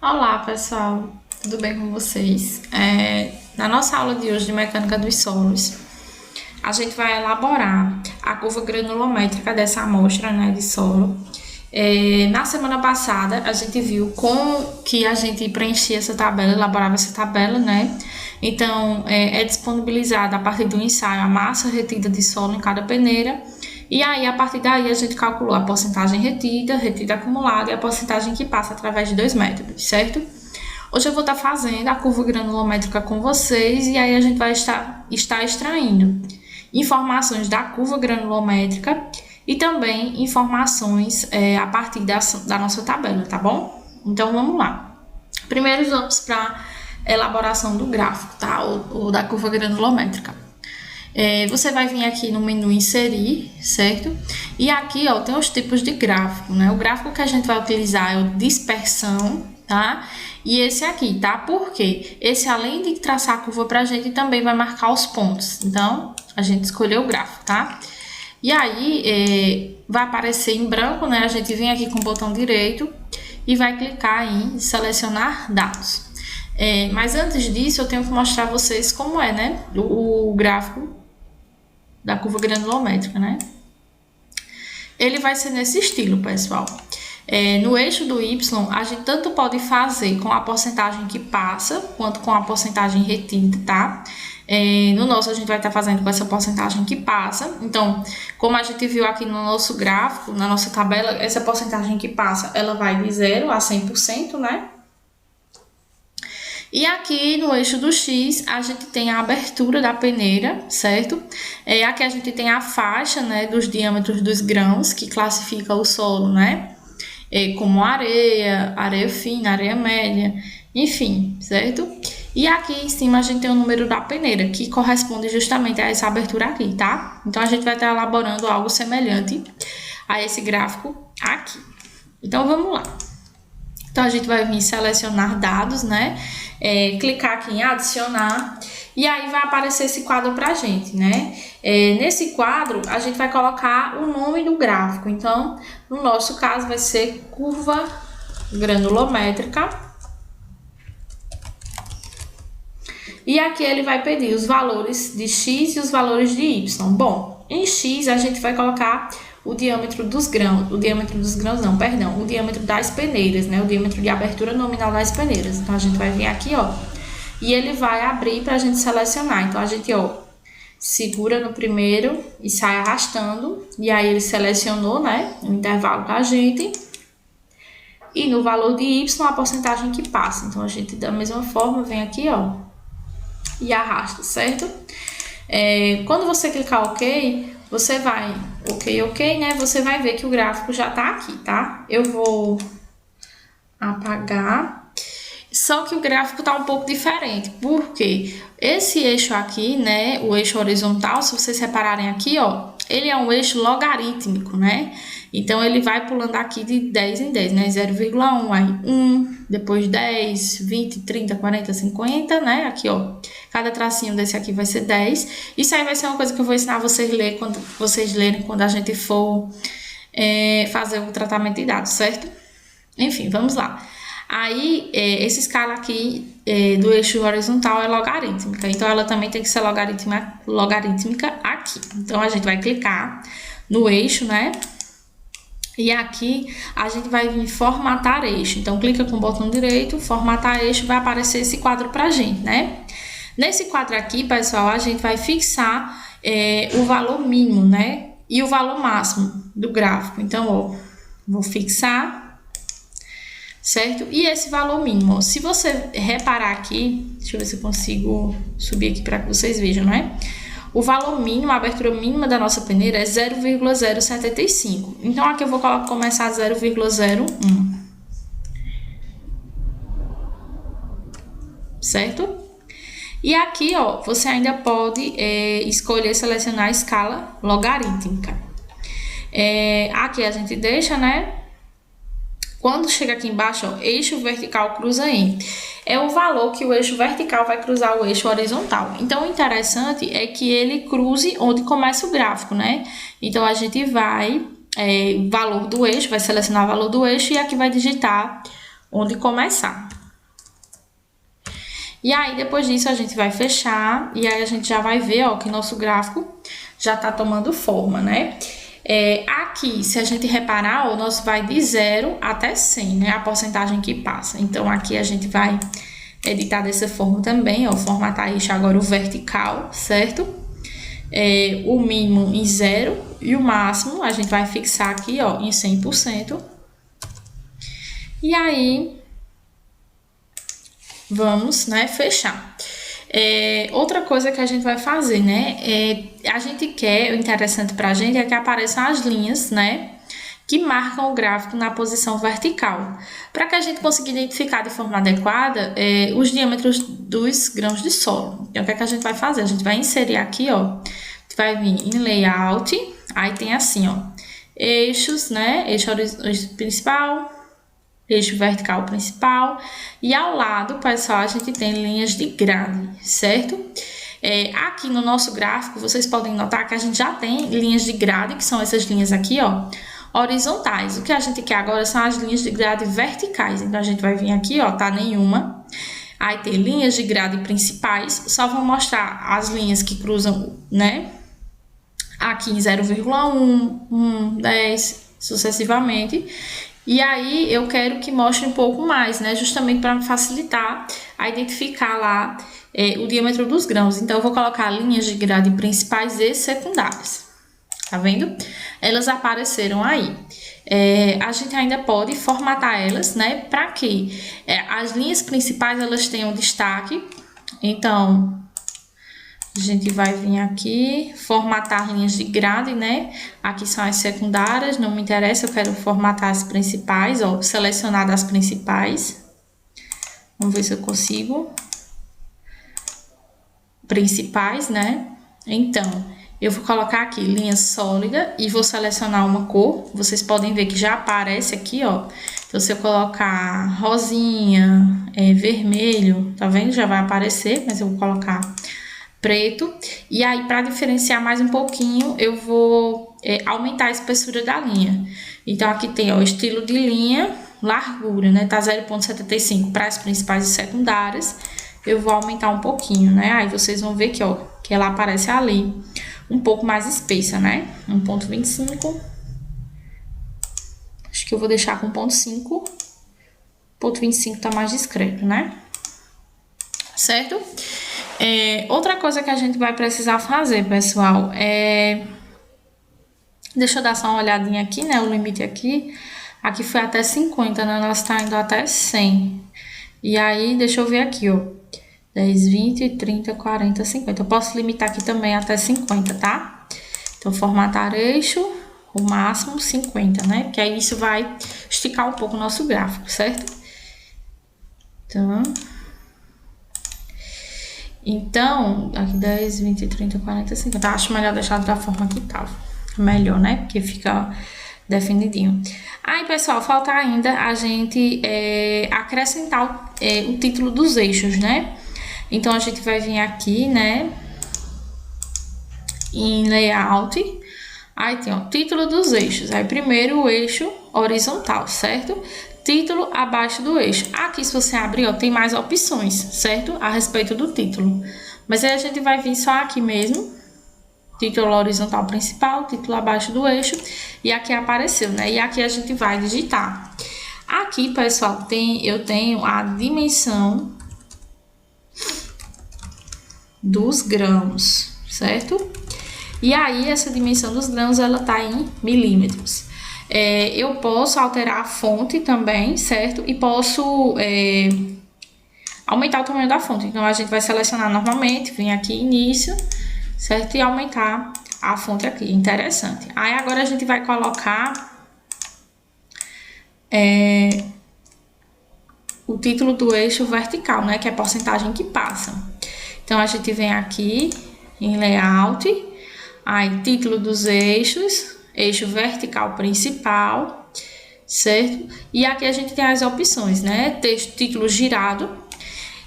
Olá, pessoal, tudo bem com vocês? Na nossa aula de hoje de mecânica dos solos, a gente vai elaborar a curva granulométrica dessa amostra, né, de solo. Na semana passada, a gente viu como que a gente preenchia essa tabela, elaborava essa tabela, né? Então, é disponibilizada a partir do ensaio a massa retida de solo em cada peneira. E aí, a partir daí, a gente calculou a porcentagem retida acumulada e a porcentagem que passa através de dois métodos, certo? Hoje eu vou estar fazendo a curva granulométrica com vocês e aí a gente vai estar extraindo informações da curva granulométrica e também informações a partir da nossa tabela, tá bom? Então, vamos lá. Primeiro, vamos para a elaboração do gráfico, tá? Ou da curva granulométrica. Você vai vir aqui no menu inserir, certo? E aqui, ó, tem os tipos de gráfico, né? O gráfico que a gente vai utilizar é o dispersão, tá? E esse aqui, tá? Por quê? Esse, além de traçar a curva pra gente, também vai marcar os pontos. Então, a gente escolheu o gráfico, tá? E aí, vai aparecer em branco, né? A gente vem aqui com o botão direito e vai clicar em selecionar dados. Mas antes disso, eu tenho que mostrar a vocês como é, né? O gráfico da curva granulométrica, né? Ele vai ser nesse estilo, pessoal. No eixo do Y, a gente tanto pode fazer com a porcentagem que passa, quanto com a porcentagem retida, tá? No nosso, a gente vai estar fazendo com essa porcentagem que passa. Então, como a gente viu aqui no nosso gráfico, na nossa tabela, essa porcentagem que passa, ela vai de 0 a 100%, né? E aqui no eixo do X, a gente tem a abertura da peneira, certo? Aqui a gente tem a faixa, né, dos diâmetros dos grãos, que classifica o solo, né? Como areia, areia fina, areia média, enfim, certo? E aqui em cima a gente tem o número da peneira, que corresponde justamente a essa abertura aqui, tá? Então, a gente vai estar elaborando algo semelhante a esse gráfico aqui. Então, vamos lá. Então, a gente vai vir selecionar dados, né? Clicar aqui em adicionar e aí vai aparecer esse quadro pra gente, né? Nesse quadro, a gente vai colocar o nome do gráfico. Então, no nosso caso, vai ser curva granulométrica. E aqui ele vai pedir os valores de X e os valores de Y. Bom, em X, a gente vai colocar o diâmetro dos grãos, o diâmetro das peneiras, né? O diâmetro de abertura nominal das peneiras. Então, a gente vai vir aqui, ó, e ele vai abrir pra gente selecionar. Então, a gente, ó, segura no primeiro e sai arrastando. E aí, ele selecionou, né, o intervalo da gente. E no valor de Y, a porcentagem que passa. Então, a gente, da mesma forma, vem aqui, ó, e arrasta, certo? Quando você clicar OK, você vai, ok, né? Você vai ver que o gráfico já tá aqui, tá? Eu vou apagar. Só que o gráfico tá um pouco diferente, porque esse eixo aqui, né? O eixo horizontal, se vocês repararem aqui, ó, ele é um eixo logarítmico, né? Então, ele vai pulando aqui de 10 em 10, né? 0,1, aí 1, depois 10, 20, 30, 40, 50, né? Aqui, ó, cada tracinho desse aqui vai ser 10. Isso aí vai ser uma coisa que eu vou ensinar vocês lerem quando a gente for fazer o tratamento de dados, certo? Enfim, vamos lá. Aí, essa escala aqui do eixo horizontal é logarítmica, então ela também tem que ser logarítmica aqui. Então, a gente vai clicar no eixo, né? E aqui a gente vai vir formatar eixo. Então, clica com o botão direito, formatar eixo, vai aparecer esse quadro pra gente, né? Nesse quadro aqui, pessoal, a gente vai fixar o valor mínimo, né? E o valor máximo do gráfico. Então, ó, vou fixar, certo? E esse valor mínimo, ó, se você reparar aqui, deixa eu ver se eu consigo subir aqui para que vocês vejam, né? O valor mínimo, a abertura mínima da nossa peneira é 0,075. Então, aqui eu vou começar 0,01. Certo? E aqui, ó, você ainda pode escolher selecionar a escala logarítmica. Aqui a gente deixa, né? Quando chega aqui embaixo, ó, eixo vertical cruza em. É o valor que o eixo vertical vai cruzar o eixo horizontal. Então, o interessante é que ele cruze onde começa o gráfico, né? Então, a gente vai, valor do eixo, vai selecionar o valor do eixo e aqui vai digitar onde começar. E aí, depois disso, a gente vai fechar e aí a gente já vai ver, ó, que nosso gráfico já tá tomando forma, né? Aqui, se a gente reparar, o nosso vai de 0 até 100, né? A porcentagem que passa. Então, aqui a gente vai editar dessa forma também, ó, formatar isso agora o vertical, certo? O mínimo em 0 e o máximo a gente vai fixar aqui, ó, em 100%. E aí, vamos, né, fechar. Outra coisa que a gente vai fazer, né, a gente quer, o interessante pra gente é que apareçam as linhas, né, que marcam o gráfico na posição vertical. Para que a gente consiga identificar de forma adequada os diâmetros dos grãos de solo. Então, o que é que a gente vai fazer? A gente vai inserir aqui, ó, vai vir em layout, aí tem assim, ó, eixos, né, eixo principal, eixo vertical principal, e ao lado, pessoal, a gente tem linhas de grade, certo? Aqui no nosso gráfico, vocês podem notar que a gente já tem linhas de grade, que são essas linhas aqui, ó, horizontais. O que a gente quer agora são as linhas de grade verticais. Então, a gente vai vir aqui, ó, tá nenhuma. Aí tem linhas de grade principais, só vou mostrar as linhas que cruzam, né? Aqui em 0,1, 1, 10, sucessivamente. E aí, eu quero que mostre um pouco mais, né? Justamente para facilitar a identificar lá o diâmetro dos grãos. Então, eu vou colocar linhas de grade principais e secundárias. Tá vendo? Elas apareceram aí. A gente ainda pode formatar elas, né? Para que as linhas principais, elas tenham destaque. Então, a gente vai vir aqui, formatar linhas de grade, né? Aqui são as secundárias, não me interessa, eu quero formatar as principais, ó, selecionar das principais. Vamos ver se eu consigo. Principais, né? Então, eu vou colocar aqui linha sólida e vou selecionar uma cor. Vocês podem ver que já aparece aqui, ó. Então, se eu colocar rosinha, vermelho, tá vendo? Já vai aparecer, mas eu vou colocar preto. E aí, para diferenciar mais um pouquinho, eu vou aumentar a espessura da linha. Então, aqui tem, ó, estilo de linha, largura, né? Tá 0,75 para as principais e secundárias. Eu vou aumentar um pouquinho, né? Aí, vocês vão ver que, ó, que ela aparece ali um pouco mais espessa, né? 1,25. Acho que eu vou deixar com 0,5. 0,25 tá mais discreto, né? Certo? Outra coisa que a gente vai precisar fazer, pessoal, deixa eu dar só uma olhadinha aqui, né? O limite aqui. Aqui foi até 50, né? Nós tá indo até 100. E aí, deixa eu ver aqui, ó. 10, 20, 30, 40, 50. Eu posso limitar aqui também até 50, tá? Então, formatar eixo, o máximo 50, né? Porque aí isso vai esticar um pouco o nosso gráfico, certo? Então, aqui 10, 20, 30, 40, 50. Acho melhor deixar da forma que tava. Melhor, né? Porque fica definidinho. Aí, pessoal, falta ainda a gente acrescentar o título dos eixos, né? Então, a gente vai vir aqui, né? Em layout. Aí tem, ó, título dos eixos. Aí, primeiro o eixo horizontal, certo? Título abaixo do eixo. Aqui, se você abrir, ó, tem mais opções, certo? A respeito do título. Mas aí a gente vai vir só aqui mesmo. Título horizontal principal, título abaixo do eixo. E aqui apareceu, né? E aqui a gente vai digitar. Aqui, pessoal, eu tenho a dimensão dos grãos, certo? E aí, essa dimensão dos grãos, ela tá em milímetros. Eu posso alterar a fonte também, certo? E posso aumentar o tamanho da fonte. Então, a gente vai selecionar normalmente, vem aqui início, certo? E aumentar a fonte aqui, interessante. Aí, agora a gente vai colocar o título do eixo vertical, né? Que é a porcentagem que passa. Então, a gente vem aqui em layout, aí título dos eixos, eixo vertical principal, certo? E aqui a gente tem as opções, né? Texto, título girado,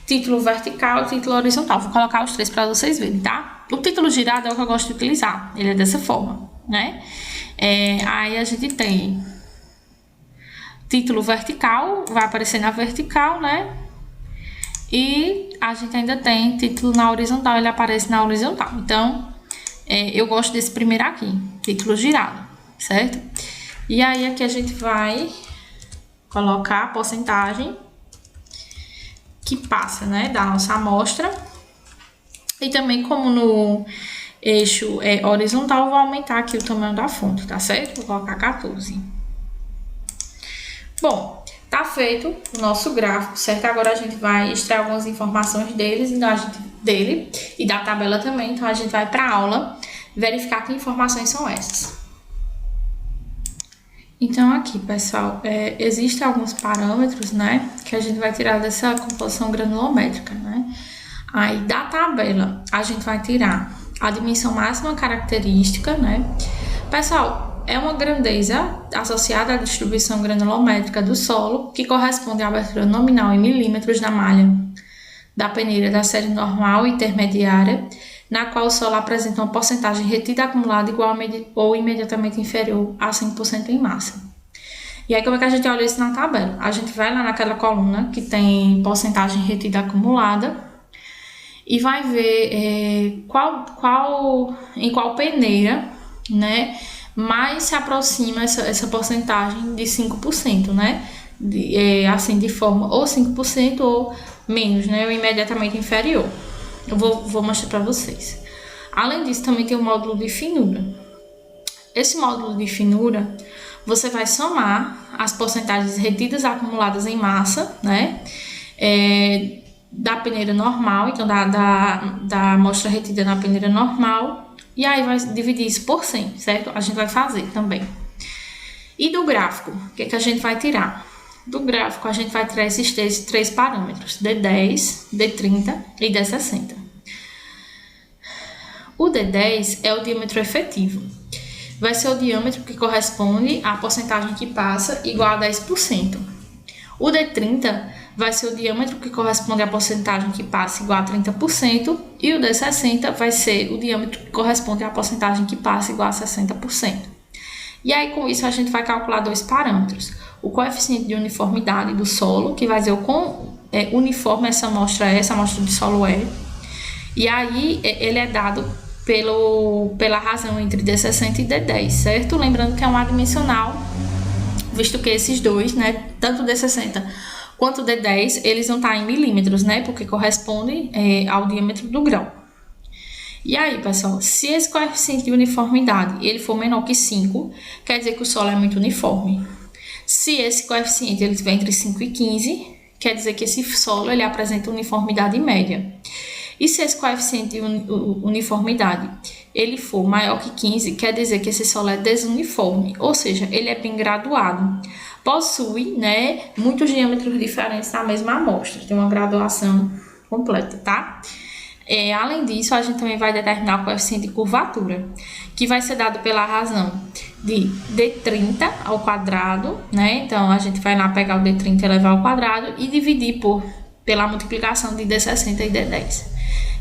título vertical e título horizontal. Vou colocar os três para vocês verem, tá? O título girado é o que eu gosto de utilizar, ele é dessa forma, né? Aí a gente tem título vertical, vai aparecer na vertical, né? E a gente ainda tem título na horizontal, ele aparece na horizontal. Então, eu gosto desse primeiro aqui, título girado, certo? E aí, aqui a gente vai colocar a porcentagem que passa, né, da nossa amostra. E também, como no eixo horizontal, eu vou aumentar aqui o tamanho da fonte, tá certo? Vou colocar 14. Bom, tá feito o nosso gráfico, certo? Agora a gente vai extrair algumas informações deles, então dele e da tabela também. Então a gente vai para a aula verificar que informações são essas. Então aqui, pessoal, existem alguns parâmetros, né, que a gente vai tirar dessa composição granulométrica, né? Aí da tabela a gente vai tirar a dimensão máxima característica, né? Pessoal, é uma grandeza associada à distribuição granulométrica do solo, que corresponde à abertura nominal em milímetros da malha da peneira da série normal e intermediária, na qual o solo apresenta uma porcentagem retida acumulada igual ou imediatamente inferior a 100% em massa. E aí, como é que a gente olha isso na tabela? A gente vai lá naquela coluna que tem porcentagem retida acumulada e vai ver em qual peneira, né, mais se aproxima essa porcentagem de 5%, né? Assim, de forma ou 5% ou menos, né? Ou imediatamente inferior. Eu vou mostrar para vocês. Além disso, também tem o módulo de finura. Esse módulo de finura, você vai somar as porcentagens retidas acumuladas em massa, né? Da peneira normal, então da amostra retida na peneira normal, e aí vai dividir isso por 100, certo? A gente vai fazer também. E do gráfico, o que a gente vai tirar? Do gráfico, a gente vai tirar esses três parâmetros, D10, D30 e D60. O D10 é o diâmetro efetivo. Vai ser o diâmetro que corresponde à porcentagem que passa, igual a 10%. O D30 vai ser o diâmetro que corresponde à porcentagem que passa, igual a 30%. E o D60 vai ser o diâmetro que corresponde à porcentagem que passa, igual a 60%. E aí, com isso, a gente vai calcular dois parâmetros. O coeficiente de uniformidade do solo, que vai dizer o quão uniforme essa amostra de solo é. E aí, ele é dado pela razão entre D60 e D10, certo? Lembrando que é um adimensional, visto que esses dois, né, tanto o D60 quanto o D10, eles vão estar em milímetros, né, porque corresponde ao diâmetro do grão. E aí, pessoal, se esse coeficiente de uniformidade ele for menor que 5, quer dizer que o solo é muito uniforme. Se esse coeficiente ele estiver entre 5 e 15, quer dizer que esse solo ele apresenta uniformidade média. E se esse coeficiente de uniformidade ele for maior que 15, quer dizer que esse solo é desuniforme, ou seja, ele é bem graduado. Possui, né, muitos diâmetros diferentes na mesma amostra, tem uma graduação completa, tá? Além disso, a gente também vai determinar o coeficiente de curvatura, que vai ser dado pela razão de D30 ao quadrado, né? Então, a gente vai lá pegar o D30 e levar ao quadrado e dividir pela multiplicação de D60 e D10.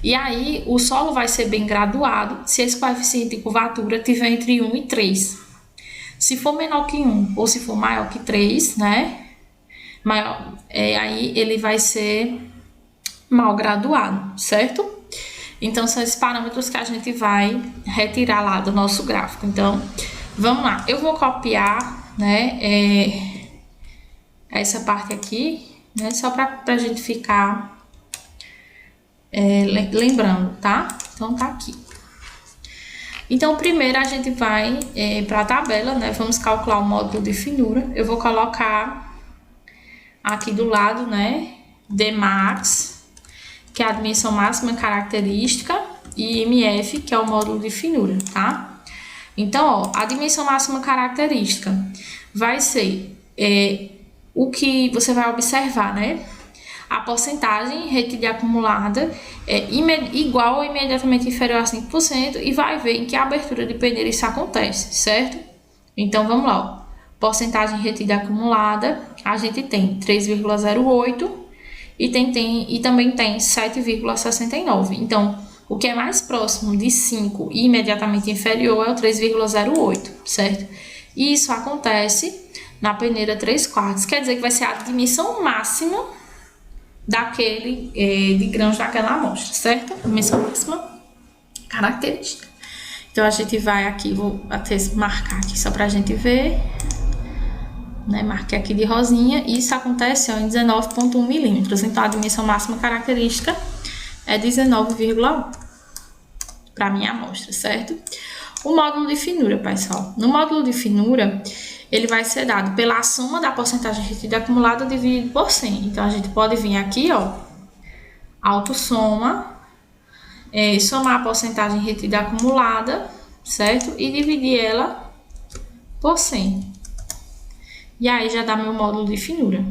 E aí, o solo vai ser bem graduado se esse coeficiente de curvatura tiver entre 1 e 3. Se for menor que 1 ou se for maior que 3, né? Aí ele vai ser mal graduado, certo? Então, são esses parâmetros que a gente vai retirar lá do nosso gráfico. Então, vamos lá. Eu vou copiar, né, essa parte aqui, né, só para a gente ficar lembrando, tá? Então, tá aqui. Então, primeiro a gente vai para a tabela, né? Vamos calcular o módulo de finura. Eu vou colocar aqui do lado, né, Dmax, que é a dimensão máxima característica, e MF, que é o módulo de finura, tá? Então, ó, a dimensão máxima característica vai ser o que você vai observar, né? A porcentagem retida acumulada é igual ou imediatamente inferior a 5% e vai ver em que abertura de peneira isso acontece, certo? Então, vamos lá, ó. Porcentagem retida acumulada, a gente tem 3,08 e também tem 7,69. Então, o que é mais próximo de 5 e imediatamente inferior é o 3,08, certo? E isso acontece na peneira 3/4, quer dizer que vai ser a dimensão máxima daquele, de grãos daquela amostra, certo? Dimensão máxima característica. Então, a gente vai aqui, vou até marcar aqui só pra gente ver, né? Marquei aqui de rosinha, e isso acontece ó, em 19,1 milímetros. Então, a dimensão máxima característica é 19,1 para minha amostra, certo? O módulo de finura, pessoal. No módulo de finura, ele vai ser dado pela soma da porcentagem retida acumulada dividido por 100. Então, a gente pode vir aqui, ó, autossoma, somar a porcentagem retida acumulada, certo? E dividir ela por 100. E aí, já dá meu módulo de finura.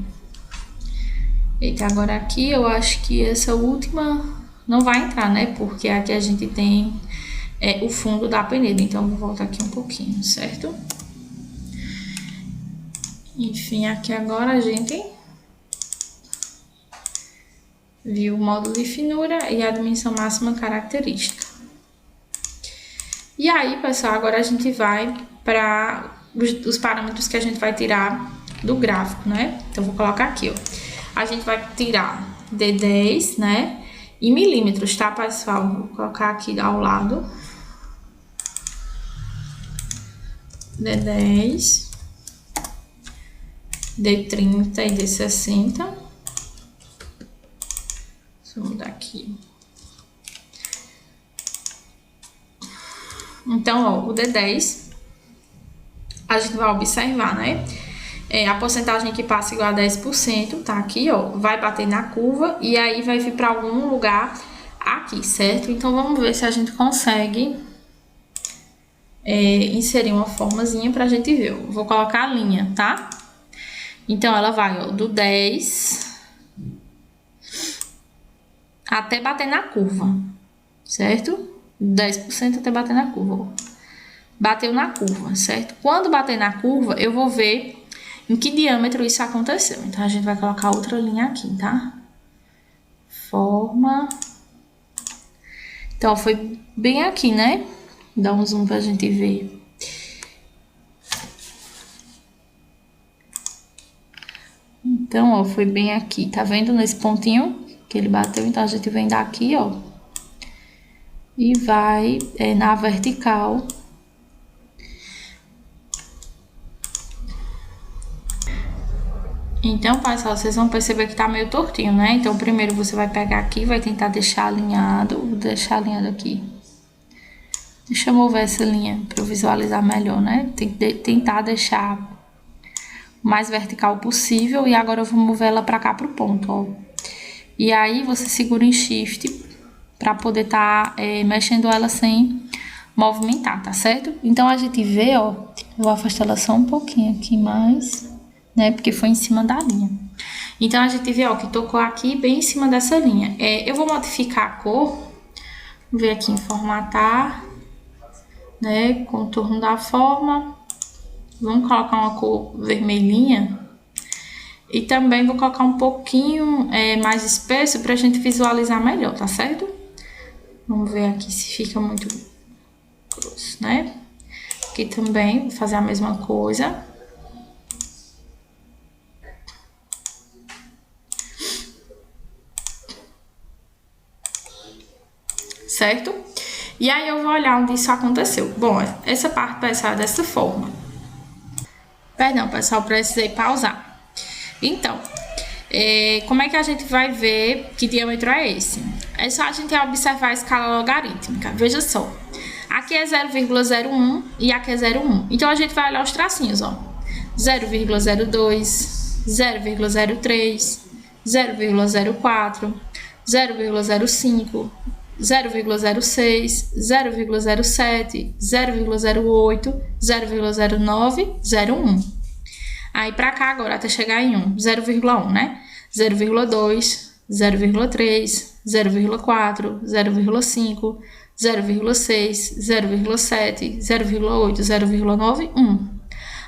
Eita, agora aqui, eu acho que essa última não vai entrar, né? Porque aqui a gente tem o fundo da peneira. Então, eu vou voltar aqui um pouquinho, certo? Enfim, aqui agora a gente viu o módulo de finura e a dimensão máxima característica. E aí, pessoal, agora a gente vai para os parâmetros que a gente vai tirar do gráfico, né? Então, vou colocar aqui, ó. A gente vai tirar D10, né? Em milímetros, tá, pessoal? Vou colocar aqui ao lado. D10, D30 e D60. Deixa eu mudar aqui. Então, ó, o D10, a gente vai observar, né? A porcentagem que passa igual a 10%, tá aqui, ó, vai bater na curva e aí vai vir para algum lugar aqui, certo? Então, vamos ver se a gente consegue inserir uma formazinha pra gente ver. Eu vou colocar a linha, tá? Então, ela vai, ó, do 10 até bater na curva, certo? 10% até bater na curva, ó. Bateu na curva, certo? Quando bater na curva, eu vou ver em que diâmetro isso aconteceu. Então, a gente vai colocar outra linha aqui, tá? Forma. Então, foi bem aqui, né? Dá um zoom pra gente ver. Então, ó, foi bem aqui. Tá vendo nesse pontinho que ele bateu? Então, a gente vem daqui, ó. E vai na vertical. Então, pessoal, vocês vão perceber que tá meio tortinho, né? Então, primeiro você vai pegar aqui, vai tentar deixar alinhado. Vou deixar alinhado aqui. Deixa eu mover essa linha para eu visualizar melhor, né? Tem que tentar deixar o mais vertical possível. E agora eu vou mover ela para cá pro ponto, ó. E aí, você segura em Shift para poder tá mexendo ela sem movimentar, tá certo? Então, a gente vê, ó. Eu vou afastar ela só um pouquinho aqui mais, né? Porque foi em cima da linha. Então, a gente vê, ó, que tocou aqui bem em cima dessa linha. Eu vou modificar a cor. Vou ver aqui em formatar, né? Contorno da forma. Vamos colocar uma cor vermelhinha. E também vou colocar um pouquinho mais espesso pra gente visualizar melhor, tá certo? Vamos ver aqui se fica muito grosso, né? Aqui também vou fazer a mesma coisa. Certo? E aí eu vou olhar onde isso aconteceu. Bom, essa parte vai sair dessa forma. Perdão, pessoal, precisei pausar. Então, como é que a gente vai ver que diâmetro é esse? É só a gente observar a escala logarítmica. Veja só. Aqui é 0,01 e aqui é 0,1. Então, a gente vai olhar os tracinhos, ó. 0,02, 0,03, 0,04, 0,05, 0,06, 0,07, 0,08, 0,09, 0,1. Aí, pra cá agora, até chegar em 1, 0,1, né? 0,2, 0,3, 0,4, 0,5, 0,6, 0,7, 0,8, 0,9, 1.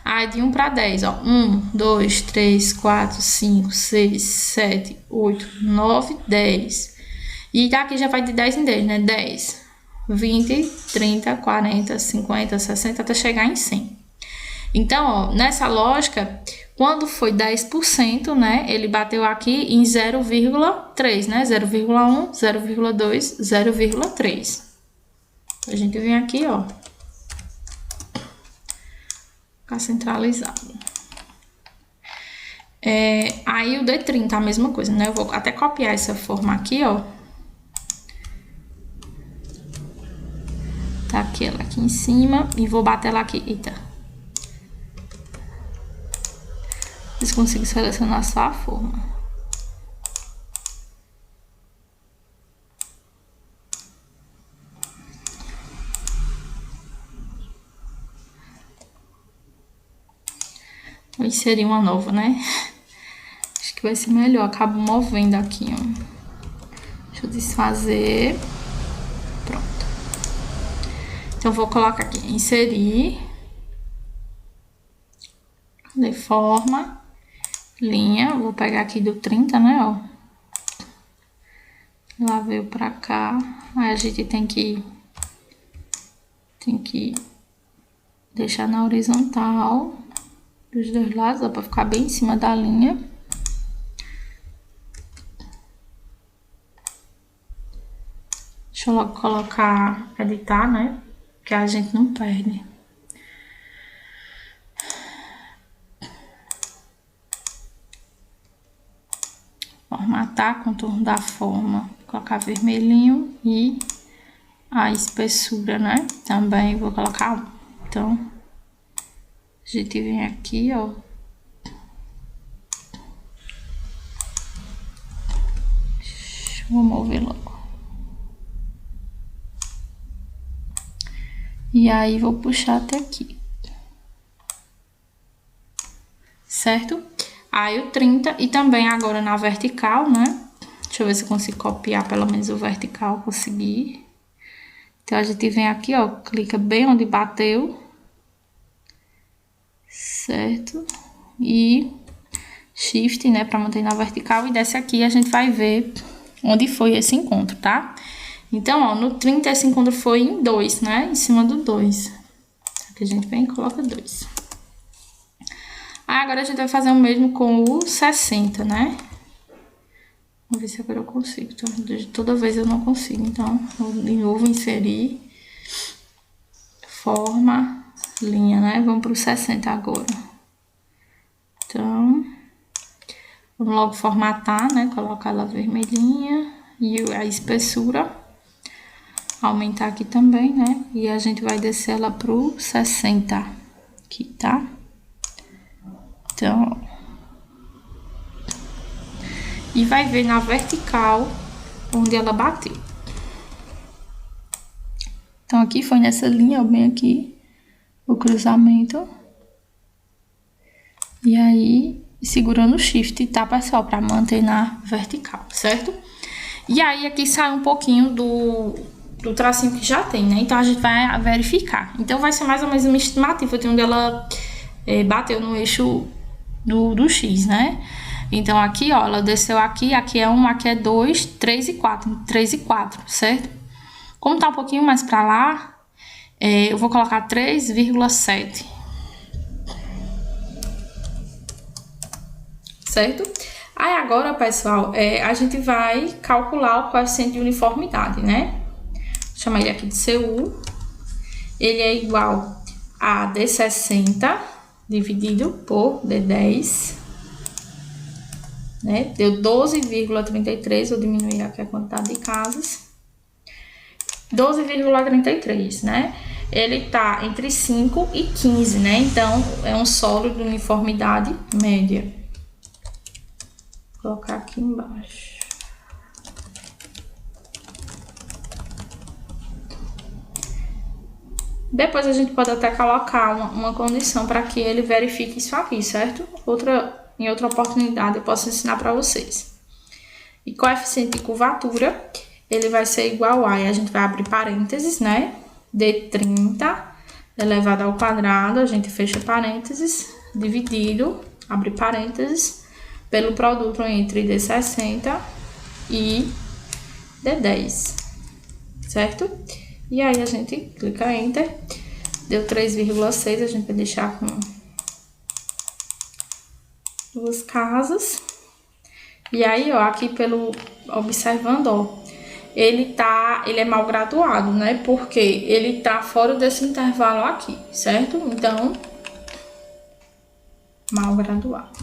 Aí, de 1 para 10, ó. 1, 2, 3, 4, 5, 6, 7, 8, 9, 10. E daqui já vai de 10 em 10, né? 10, 20, 30, 40, 50, 60, até chegar em 100. Então, ó, nessa lógica, quando foi 10%, né, ele bateu aqui em 0,3, né, 0,1, 0,2, 0,3. A gente vem aqui, ó, ficar centralizado. Aí o D30, a mesma coisa, né, eu vou até copiar essa forma aqui, ó. Tá aqui, ela aqui em cima, e vou bater ela aqui, eita. Vocês conseguem selecionar só a forma. Vou inserir uma nova, né? Acho que vai ser melhor. Acabo movendo aqui, ó. Deixa eu desfazer. Pronto. Então, vou colocar aqui, inserir. De forma. Linha. Vou pegar aqui do 30, né, ó. Lá veio pra cá. Aí a gente tem que deixar na horizontal. Dos dois lados, ó, pra ficar bem em cima da linha. Deixa eu logo colocar, editar, né? Que a gente não perde. Formatar, contorno da forma. Colocar vermelhinho e a espessura, né? Também vou colocar. Então, a gente vem aqui, ó. Vou mover logo. E aí, vou puxar até aqui. Certo? Aí, o 30 e também agora na vertical, né? Deixa eu ver se eu consigo copiar pelo menos o vertical, conseguir. Então, a gente vem aqui, ó, clica bem onde bateu. Certo? E Shift, né, pra manter na vertical. E desce aqui, a gente vai ver onde foi esse encontro, tá? Então, ó, no 30 esse encontro foi em 2, né? Em cima do 2. Aqui a gente vem e coloca 2. Aí, agora a gente vai fazer o mesmo com o 60, né? Vamos ver se agora eu consigo. Então, toda vez eu não consigo. Então, vou de novo inserir. Forma, linha, né? Vamos pro 60 agora. Então, vamos logo formatar, né? Colocar ela vermelhinha. E a espessura. Aumentar aqui também, né? E a gente vai descer ela pro 60. Aqui, tá? Então, ó. E vai ver na vertical onde ela bateu. Então, aqui foi nessa linha, ó, bem aqui, o cruzamento. E aí, segurando o Shift, tá, pessoal? Pra manter na vertical, certo? E aí, aqui sai um pouquinho do tracinho que já tem, né? Então, a gente vai verificar. Então, vai ser mais ou menos uma estimativa de onde ela bateu no eixo do X, né? Então, aqui, ó, ela desceu aqui, aqui é 1, aqui é 2, 3 e 4, 3 e 4, certo? Como tá um pouquinho mais pra lá, eu vou colocar 3,7. Certo? Aí, agora, pessoal, a gente vai calcular o coeficiente de uniformidade, né? Vou chamar ele aqui de CU. Ele é igual a D60 dividido por D10. Né? Deu 12,33, vou diminuir aqui a quantidade de casas. 12,33, né? Ele tá entre 5 e 15, né? Então, é um solo de uniformidade média. Vou colocar aqui embaixo. Depois a gente pode até colocar uma condição para que ele verifique isso aqui, certo? Em outra oportunidade eu posso ensinar para vocês. E coeficiente de curvatura, ele vai ser igual a, e a gente vai abrir parênteses, né? D30 elevado ao quadrado, a gente fecha parênteses, dividido, abre parênteses, pelo produto entre D60 e D10, certo? E aí a gente clica Enter, deu 3,6, a gente vai deixar com duas casas. E aí, ó, aqui observando, ó, ele é mal graduado, né? Porque ele tá fora desse intervalo aqui, certo? Então, mal graduado.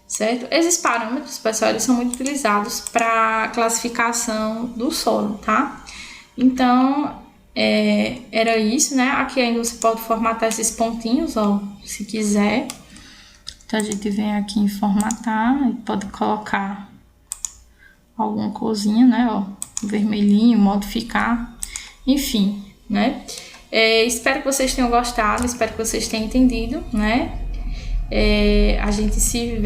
Certo? Esses parâmetros, pessoal, eles são muito utilizados para classificação do solo, tá? Então, era isso, né? Aqui ainda você pode formatar esses pontinhos, ó, se quiser. Então, a gente vem aqui em formatar e pode colocar alguma corzinha, né? Ó, vermelhinho, modificar, enfim, né? Espero que vocês tenham gostado, espero que vocês tenham entendido, né? A gente se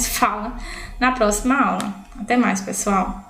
fala na próxima aula. Até mais, pessoal!